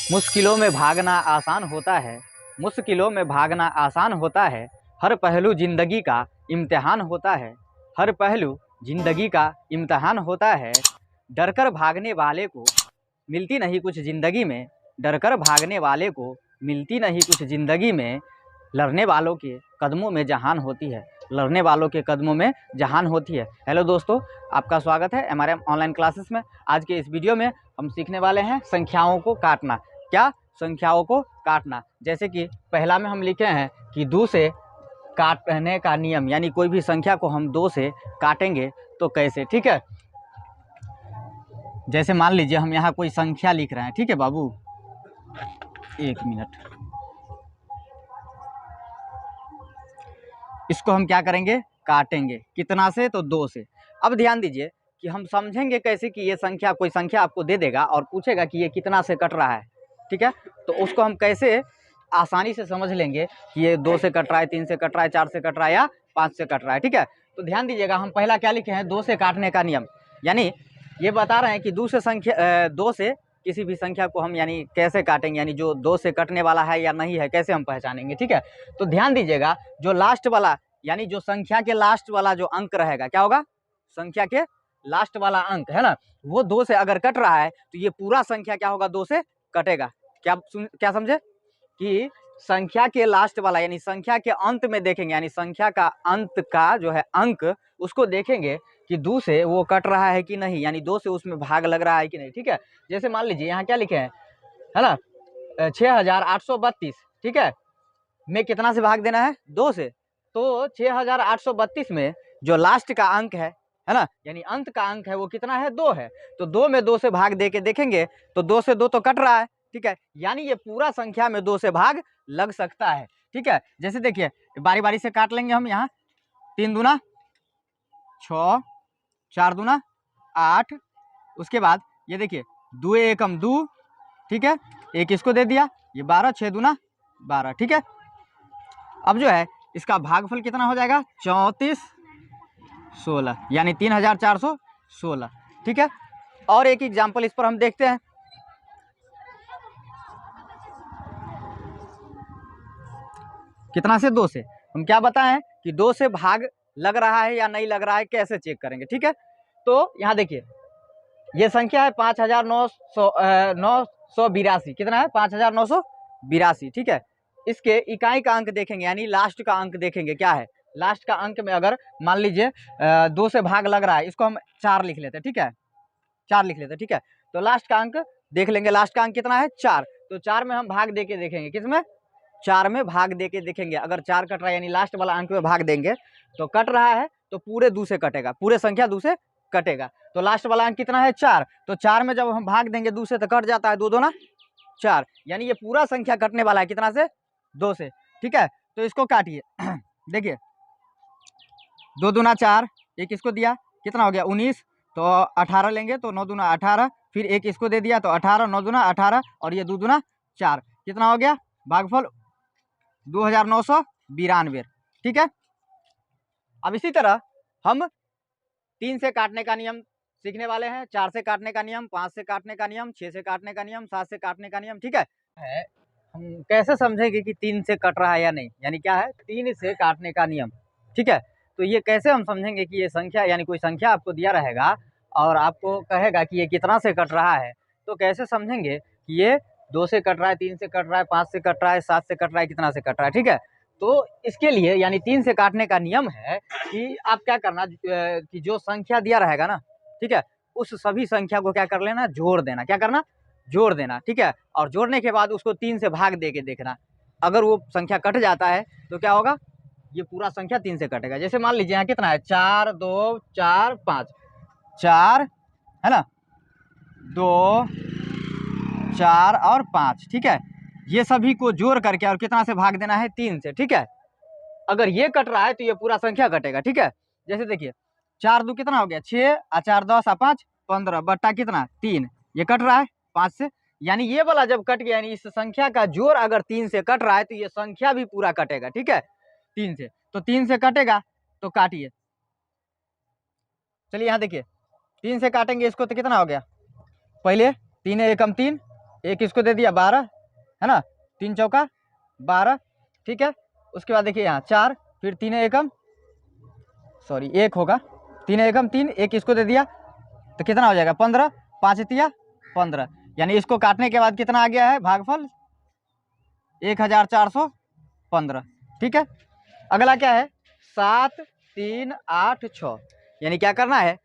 मुश्किलों में भागना आसान होता है, मुश्किलों में भागना आसान होता है। हर पहलू ज़िंदगी का इम्तिहान होता है, हर पहलू ज़िंदगी का इम्तिहान होता है। डरकर भागने वाले को मिलती नहीं कुछ ज़िंदगी में, डरकर भागने वाले को मिलती नहीं कुछ ज़िंदगी में। लड़ने वालों के कदमों में जहान होती है, लड़ने वालों के कदमों में जहान होती है। हेलो दोस्तों, आपका स्वागत है एमआरएम ऑनलाइन क्लासेस में। आज के इस वीडियो में हम सीखने वाले हैं संख्याओं को काटना। क्या? संख्याओं को काटना। जैसे कि पहला में हम लिखे हैं कि 2 से काटने का नियम, यानी कोई भी संख्या को हम 2 से काटेंगे तो कैसे, ठीक है। जैसे मान लीजिए हम यहाँ कोई संख्या लिख रहे हैं, ठीक है बाबू, 1 मिनट। इसको हम क्या करेंगे? काटेंगे। कितना से? तो 2 से। अब ध्यान दीजिए कि हम समझेंगे कैसे कि ये संख्या, कोई संख्या आपको दे देगा और पूछेगा कि ये कितना से कट रहा है, ठीक है। तो उसको हम कैसे आसानी से समझ लेंगे कि ये 2 से कट रहा है, 3 से कट रहा है, 4 से कट रहा है या 5 से कट रहा है, ठीक है। तो ध्यान दीजिएगा, हम पहला क्या लिखे हैं? 2 से काटने का नियम। यानी ये बता रहे हैं कि 2 से किसी भी संख्या को हम यानी कैसे काटेंगे, यानी जो 2 से कटने वाला है या नहीं है, कैसे हम पहचानेंगे, ठीक है। तो ध्यान दीजिएगा, जो लास्ट वाला यानी जो संख्या के लास्ट वाला जो अंक रहेगा, क्या होगा? संख्या के लास्ट वाला अंक है ना, वो 2 से अगर कट रहा है तो ये पूरा संख्या क्या होगा? 2 से कटेगा। क्या समझे कि संख्या के लास्ट वाला यानी संख्या के अंत में देखेंगे, यानी संख्या का अंत का जो है अंक, उसको देखेंगे कि 2 से वो कट रहा है कि नहीं, यानी 2 से उसमें भाग लग रहा है कि नहीं, ठीक है। जैसे मान लीजिए यहाँ क्या लिखे हैं, है ना, 6832, ठीक है, में कितना से भाग देना है? 2 से। तो 6832 में जो लास्ट का अंक है ना, यानी अंत का अंक है, वो कितना है? 2 है। तो 2 में 2 से भाग दे के देखेंगे तो 2 से 2 तो कट रहा है, ठीक है। यानी ये पूरा संख्या में 2 से भाग लग सकता है, ठीक है। जैसे देखिए, बारी बारी से काट लेंगे हम। यहाँ 3 दूना 6, 4 दूना 8, उसके बाद ये देखिए 2 एकम 2, ठीक है, एक इसको दे दिया, ये 12, 6 दूना 12, ठीक है। अब जो है इसका भागफल कितना हो जाएगा? 34 16, यानी 3416, ठीक है। और एक एग्जाम्पल इस पर हम देखते हैं। कितना से? 2 से। हम क्या बताएं कि 2 से भाग लग रहा है या नहीं लग रहा है, कैसे चेक करेंगे, ठीक है। तो यहाँ देखिए, ये संख्या है 5982, कितना है? 5982, ठीक है। इसके इकाई का अंक देखेंगे, यानी लास्ट का अंक देखेंगे, क्या है लास्ट का अंक में। अगर मान लीजिए 2 से भाग लग रहा है, इसको हम 4 लिख लेते हैं, ठीक है, 4 लिख लेते हैं, ठीक है। तो लास्ट का अंक देख लेंगे, लास्ट का अंक कितना है? 4। तो 4 में हम भाग दे के देखेंगे, किसमें? 4 में भाग दे के देखेंगे। अगर 4 कट रहा है यानी लास्ट वाला अंक में भाग देंगे तो कट रहा है, तो पूरे 2 से कटेगा, पूरे संख्या 2 से कटेगा। तो लास्ट वाला अंक कितना है? 4। तो 4 में जब हम भाग देंगे 2 से तो कट जाता है, 2 2 ना 4, यानी ये पूरा संख्या कटने वाला है कितना से? 2 से, ठीक है। तो इसको काटिए। देखिए 2 दूना 4, एक इसको दिया, कितना हो गया? 19। तो 18 लेंगे तो 9 दूना 18, फिर एक इसको दे दिया तो 18, 9 दूना 18, और ये 2 दूना 4, कितना हो गया? भागफल 2992, ठीक है। अब इसी तरह हम 3 से काटने का नियम सीखने वाले हैं, 4 से काटने का नियम, 5 से काटने का नियम, 6 से काटने का नियम, 7 से काटने का नियम, ठीक है। हम कैसे समझेंगे कि 3 से कट रहा है या नहीं, यानी क्या है? 3 से काटने का नियम, ठीक है। तो ये कैसे हम समझेंगे कि ये संख्या, यानी कोई संख्या आपको दिया रहेगा और आपको कहेगा कि ये कितना से कट रहा है, तो कैसे समझेंगे कि ये 2 से कट रहा है, 3 से कट रहा है, 5 से कट रहा है, 7 से कट रहा है, कितना से कट रहा है, ठीक है। तो इसके लिए यानी 3 से काटने का नियम है कि आप क्या करना, कि जो संख्या दिया रहेगा ना, ठीक है, उस सभी संख्या को क्या कर लेना? जोड़ देना। क्या करना? जोड़ देना, ठीक है। और जोड़ने के बाद उसको 3 से भाग दे के देखना। अगर वो संख्या कट जाता है तो क्या होगा? ये पूरा संख्या 3 से कटेगा। जैसे मान लीजिए यहाँ कितना है? 4 2 4 5, 4 है ना, 2 4 और 5, ठीक है। ये सभी को जोड़ करके और कितना से भाग देना है? 3 से, ठीक है। अगर ये कट रहा है तो ये पूरा संख्या कटेगा, ठीक है। जैसे देखिए 4 2 कितना हो गया? 6, 4 10 5 15, बट्टा कितना? 3, ये कट रहा है 5 से। यानी ये वाला जब कट गया, यानी इस संख्या का जोड़ अगर 3 से कट रहा है तो ये संख्या भी पूरा कटेगा, ठीक है, 3 से। तो 3 से कटेगा तो काटिए। चलिए यहाँ देखिए, 3 से काटेंगे इसको तो कितना हो गया? पहले 3 एकम 3, एक इसको दे दिया 12, है ना, 3 चौका 12, ठीक है। उसके बाद देखिए यहाँ 4, फिर 3 एकम, सॉरी 1 होगा, 3 एकम 3, एक इसको दे दिया तो कितना हो जाएगा 15, 5 तिया 15, यानी इसको काटने के बाद कितना आ गया है भागफल 1415, ठीक है। अगला क्या है 7, 3, 8, 6, यानी क्या करना है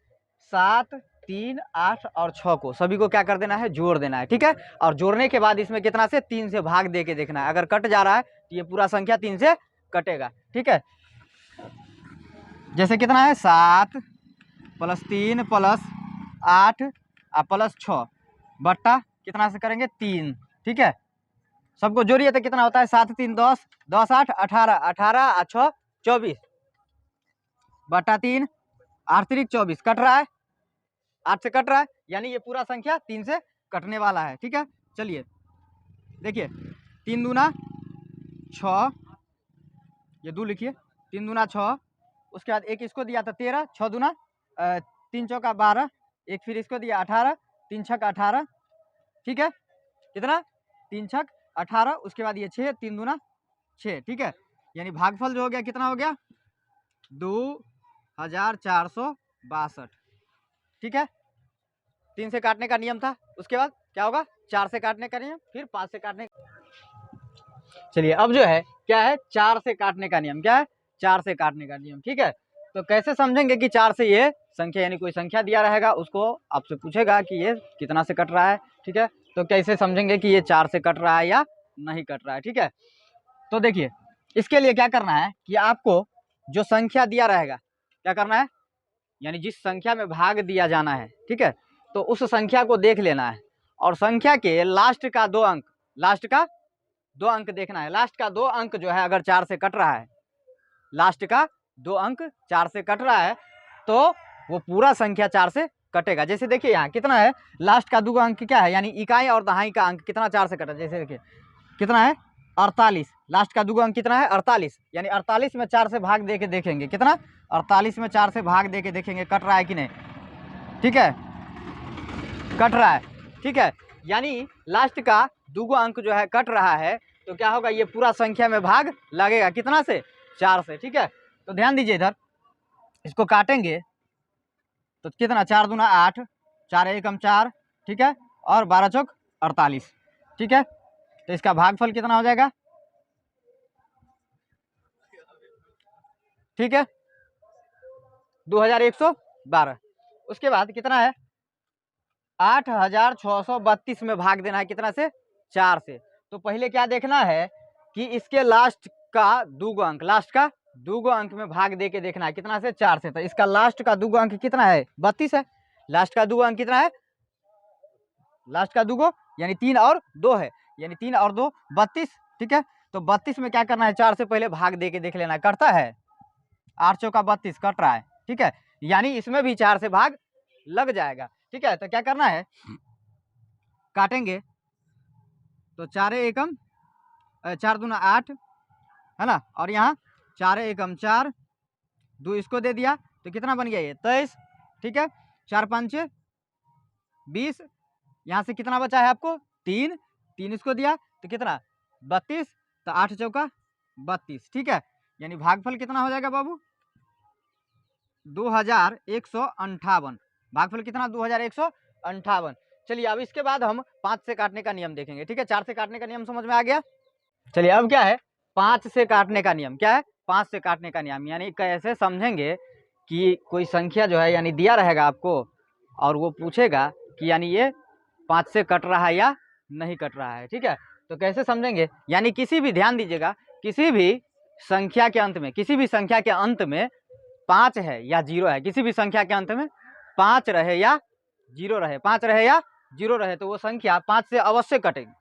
7, 3, 8 और 6 को सभी को क्या कर देना है जोड़ देना है, ठीक है। और जोड़ने के बाद इसमें कितना से 3 से भाग दे के देखना है, अगर कट जा रहा है तो ये पूरा संख्या 3 से कटेगा, ठीक है। जैसे कितना है 7 + 3 + 8 + 6 बट्टा कितना से करेंगे 3, ठीक है। सबको जोड़िए तो कितना होता है 7, 3, 10, 10, 8, 18, 18 और 6, 24 बट्टा 3, 8 3 24 कट रहा है, 8 से कट रहा है, यानी ये पूरा संख्या 3 से कटने वाला है, ठीक है। चलिए देखिए 3 दूना 6, ये 2 लिखिए, 3 दूना 6, उसके बाद एक इसको दिया था 13, 6 दूना 3 चौका 12, एक फिर इसको दिया 18, 3 छक 18, ठीक है। कितना 3 छक 18, उसके बाद ये 6, 3 दूना 6, ठीक है। यानी भागफल जो हो गया कितना हो गया 2462, ठीक है। 3 से काटने का नियम था, उसके बाद क्या होगा 4 से काटने का नियम, फिर 5 से काटने। चलिए अब जो है क्या है 4 से काटने का नियम, क्या है 4 से काटने का नियम, ठीक है। तो कैसे समझेंगे कि 4 से ये संख्या, यानी कोई संख्या दिया रहेगा उसको आपसे पूछेगा कि ये कितना से कट रहा है, ठीक है। तो कैसे समझेंगे कि ये 4 से कट रहा है या नहीं कट रहा है, ठीक है। तो देखिए इसके लिए क्या करना है कि आपको जो संख्या दिया रहेगा क्या करना है, यानी जिस संख्या में भाग दिया जाना है, ठीक है, तो उस संख्या को देख लेना है और संख्या के लास्ट का 2 अंक, लास्ट का 2 अंक देखना है। लास्ट का 2 अंक जो है अगर 4 से कट रहा है, लास्ट का 2 अंक 4 से कट रहा है तो वो पूरा संख्या 4 से कटेगा। जैसे देखिए यहाँ कितना है लास्ट का 2 अंक क्या है, यानी इकाई और दहाई का अंक कितना 4 से कटा, जैसे देखिए कितना है 48, लास्ट का 2 अंक कितना है 48, यानी 48 में 4 से भाग दे के देखेंगे कितना 48 में 4 से भाग दे के देखेंगे कट रहा है कि नहीं, ठीक है, कट रहा है, ठीक है। यानी लास्ट का 2 अंक जो है कट रहा है तो क्या होगा ये पूरा संख्या में भाग लगेगा कितना से 4 से, ठीक है। तो ध्यान दीजिए इधर इसको काटेंगे तो कितना 4 दूना 8, 4 एकम 4, ठीक है, और 12 चौक 48, ठीक है। तो इसका भागफल कितना हो जाएगा, ठीक है 2112। उसके बाद कितना है 8632 में भाग देना है कितना से 4 से। तो पहले क्या देखना है कि इसके लास्ट का 2 अंक, लास्ट का 2 अंक में भाग दे के देखना है कितना से 4 से। तो इसका लास्ट का 2 अंक कितना है 32 है, लास्ट का 2 अंक कितना है, लास्ट का 2 यानी 3 और 2 है, यानी 3 और 2 32, ठीक है। तो 32 में क्या करना है 4 से पहले भाग दे के देख लेना है, कटता है 8 चौका 32 कट रहा है, ठीक है, यानी इसमें भी 4 से भाग लग जाएगा, ठीक है। तो क्या करना है काटेंगे तो 4 एकम 4 दूना 8, है ना, और यहाँ 4 एकम 4, 2 इसको दे दिया तो कितना बन गया ये 23, ठीक है, 4 5 20, यहाँ से कितना बचा है आपको 3, 3 इसको दिया तो कितना 32, तो 8 चौका 32, ठीक है। यानी भागफल कितना हो जाएगा बाबू 2158, भागफल कितना 2158। चलिए अब इसके बाद हम 5 से काटने का नियम देखेंगे, ठीक है। 4 से काटने का नियम समझ में आ गया। चलिए अब क्या है 5 से काटने का नियम, क्या है 5 से काटने का नियम, यानी कैसे समझेंगे कि कोई संख्या जो है यानी दिया रहेगा आपको और वो पूछेगा कि यानी ये 5 से कट रहा है या नहीं कट रहा है, ठीक है। तो कैसे समझेंगे, यानी किसी भी, ध्यान दीजिएगा, किसी भी संख्या के अंत में, किसी भी संख्या के अंत में 5 है या 0 है, किसी भी संख्या के अंत में 5 रहे या 0 रहे, 5 रहे या 0 रहे तो वो संख्या 5 से अवश्य कटेगी,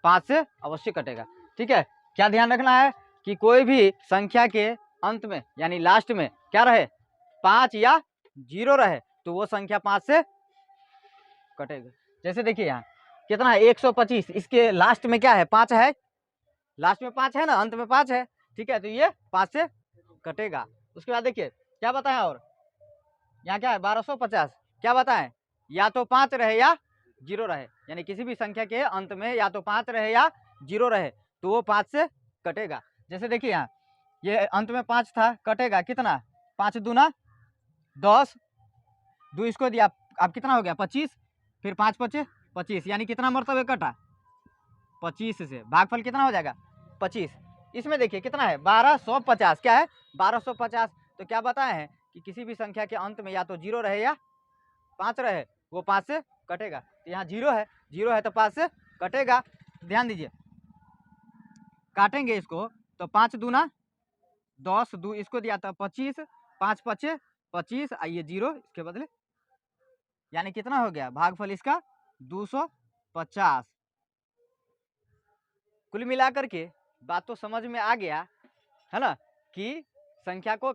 5 से अवश्य कटेगा, ठीक है। क्या ध्यान रखना है कि कोई भी संख्या के अंत में यानी लास्ट में क्या रहे 5 या 0 रहे तो वो संख्या 5 से कटेगा। जैसे देखिए यहाँ कितना है 125, इसके लास्ट में क्या है 5 है, लास्ट में 5 है ना, अंत में 5 है, ठीक है, तो ये 5 से कटेगा। उसके बाद देखिए क्या बताएं, और यहाँ क्या है 1250, क्या बताएं या तो 5 रहे या 0 रहे, यानी किसी भी संख्या के अंत में या तो 5 रहे या 0 रहे तो वो 5 से कटेगा। जैसे देखिए यहाँ ये अंत में 5 था, कटेगा कितना, 5 दूना 10, 2 इसको दिया, अब कितना हो गया 25, फिर 5 पचे 25, यानी कितना मरतबे कटा 25 से, भागफल कितना हो जाएगा 25। इसमें देखिए कितना है 1250, क्या है 1250। तो क्या बताए हैं कि किसी भी संख्या के अंत में या तो 0 रहे या 5 रहे, वो 5 से कटेगा। तो यहाँ 0 है तो 5 से कटेगा। ध्यान दीजिए, काटेंगे इसको तो 5 दूना 10, 2 इसको दिया था 25, 5 पचे 25, आइए 0 इसके बदले, यानी कितना हो गया भागफल इसका 250। कुल मिलाकर के बात तो समझ में आ गया है ना कि संख्या को